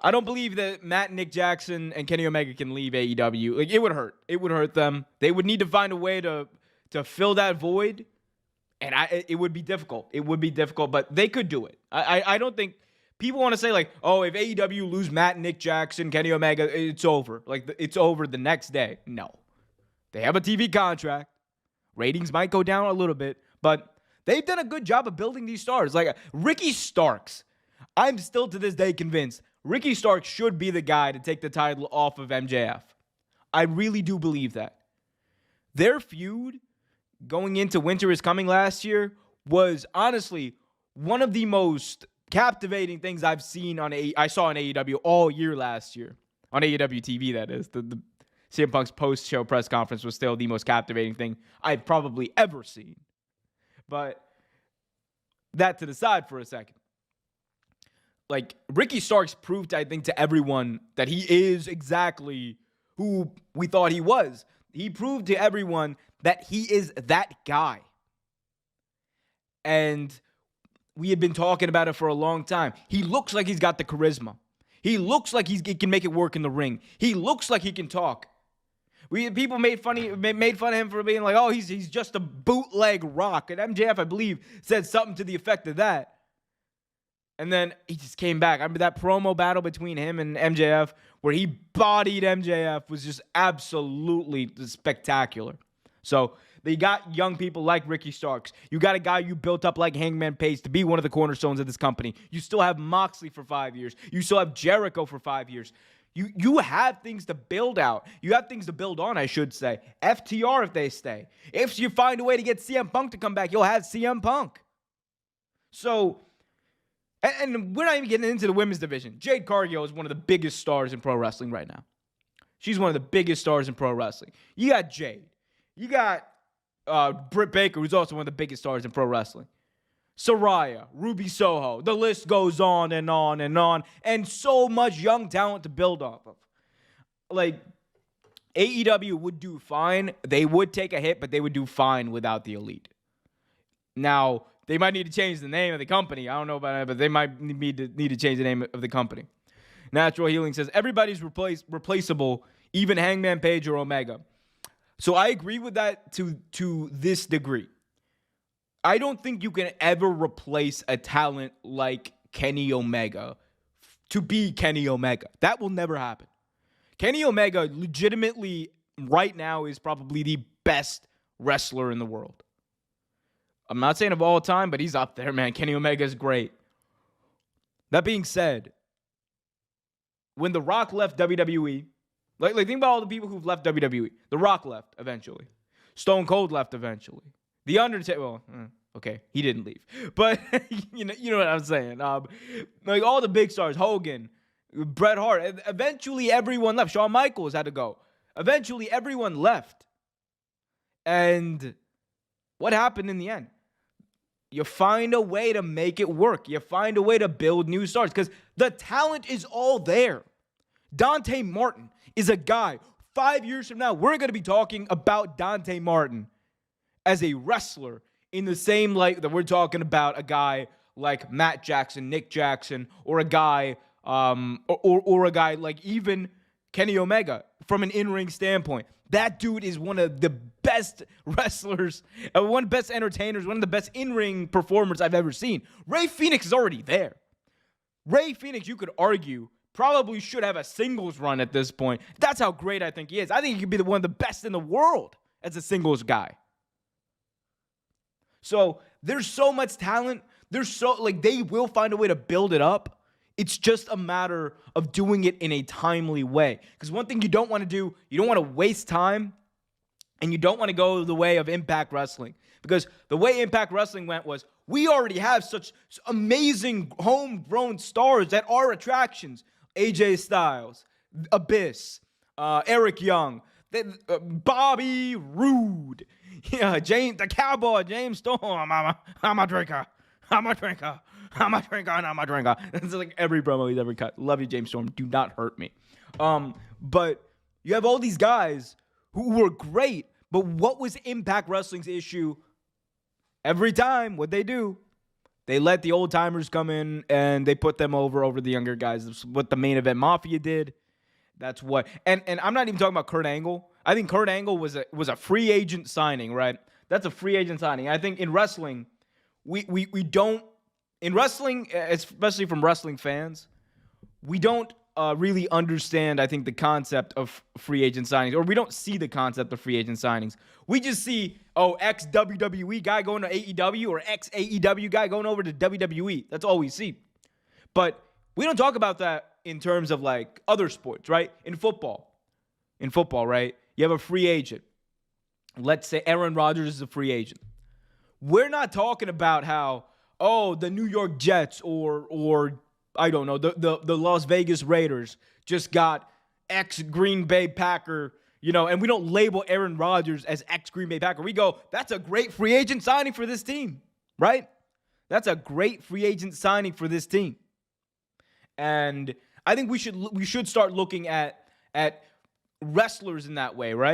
I don't believe that Matt, Nick Jackson, and Kenny Omega can leave AEW. Like, it would hurt. It would hurt them. They would need to find a way to fill that void, and it would be difficult. It would be difficult, but they could do it. I don't think people want to say, like, oh, if AEW lose Matt, Nick Jackson, Kenny Omega, it's over. Like, it's over the next day. No. They have a TV contract. Ratings might go down a little bit, but they've done a good job of building these stars. Like, Ricky Starks, I'm still to this day convinced Ricky Starks should be the guy to take the title off of MJF. I really do believe that. Their feud going into Winter Is Coming last year was honestly one of the most captivating things I've seen I saw on AEW all year last year. On AEW TV, that is. The CM Punk's post-show press conference was still the most captivating thing I've probably ever seen. But that to the side for a second. Like, Ricky Starks proved, I think, to everyone that he is exactly who we thought he was. He proved to everyone that he is that guy. And we had been talking about it for a long time. He looks like he's got the charisma. He looks like he can make it work in the ring. He looks like he can talk. People made fun of him for being like, oh, he's just a bootleg Rock. And MJF, I believe, said something to the effect of that. And then he just came back. I remember that promo battle between him and MJF where he bodied MJF was just absolutely spectacular. So they got young people like Ricky Starks. You got a guy you built up like Hangman Page to be one of the cornerstones of this company. You still have Moxley for 5 years. You still have Jericho for 5 years. You have things to build out. You have things to build on, I should say. FTR if they stay. If you find a way to get CM Punk to come back, you'll have CM Punk. So... And we're not even getting into the women's division. Jade Cargill is one of the biggest stars in pro wrestling right now. She's one of the biggest stars in pro wrestling. You got Jade. You got Britt Baker, who's also one of the biggest stars in pro wrestling. Saraya, Ruby Soho. The list goes on and on and on. And so much young talent to build off of. Like, AEW would do fine. They would take a hit, but they would do fine without the Elite. Now... they might need to change the name of the company. I don't know about that, but they might need to change the name of the company. Natural Healing says, everybody's replaceable, even Hangman Page or Omega. So I agree with that to this degree. I don't think you can ever replace a talent like Kenny Omega to be Kenny Omega. That will never happen. Kenny Omega legitimately right now is probably the best wrestler in the world. I'm not saying of all time, but he's up there, man. Kenny Omega is great. That being said, when The Rock left WWE, like think about all the people who've left WWE. The Rock left eventually. Stone Cold left eventually. The Undertaker, well, okay, he didn't leave. But you know what I'm saying. Like all the big stars, Hogan, Bret Hart, eventually everyone left. Shawn Michaels had to go. Eventually everyone left. And what happened in the end? You find a way to make it work. You find a way to build new stars because the talent is all there. Dante Martin is a guy. 5 years from now, we're going to be talking about Dante Martin as a wrestler in the same light that we're talking about a guy like Matt Jackson, Nick Jackson, or a guy, or a guy like even Kenny Omega from an in-ring standpoint. That dude is one of the best wrestlers, one of the best entertainers, one of the best in-ring performers I've ever seen. Rey Fenix is already there. Rey Fenix, you could argue, probably should have a singles run at this point. That's how great I think he is. I think he could be one of the best in the world as a singles guy. So there's so much talent. They will find a way to build it up. It's just a matter of doing it in a timely way. Because one thing you don't want to do, you don't want to waste time, and you don't want to go the way of Impact Wrestling. Because the way Impact Wrestling went was, we already have such amazing homegrown stars that are attractions. AJ Styles, Abyss, Eric Young, Bobby Roode, the Cowboy, James Storm. I'm a drinker. It's like every promo he's ever cut. Love you, James Storm. Do not hurt me. But you have all these guys who were great, but what was Impact Wrestling's issue? Every time, what they do, They let the old timers come in and they put them over the younger guys. That's what the Main Event Mafia did. That's what. And I'm not even talking about Kurt Angle. I think Kurt Angle was a free agent signing, right? That's a free agent signing. I think in wrestling, we don't, in wrestling, especially from wrestling fans, we don't really understand, I think, the concept of free agent signings, or we don't see the concept of free agent signings. We just see, ex-WWE guy going to AEW or ex-AEW guy going over to WWE. That's all we see. But we don't talk about that in terms of like other sports, right? In football, right? You have a free agent. Let's say Aaron Rodgers is a free agent. We're not talking about how, the New York Jets or I don't know, the Las Vegas Raiders just got ex-Green Bay Packer, and we don't label Aaron Rodgers as ex-Green Bay Packer. We go, that's a great free agent signing for this team, right? That's a great free agent signing for this team. And I think we should start looking at wrestlers in that way, right?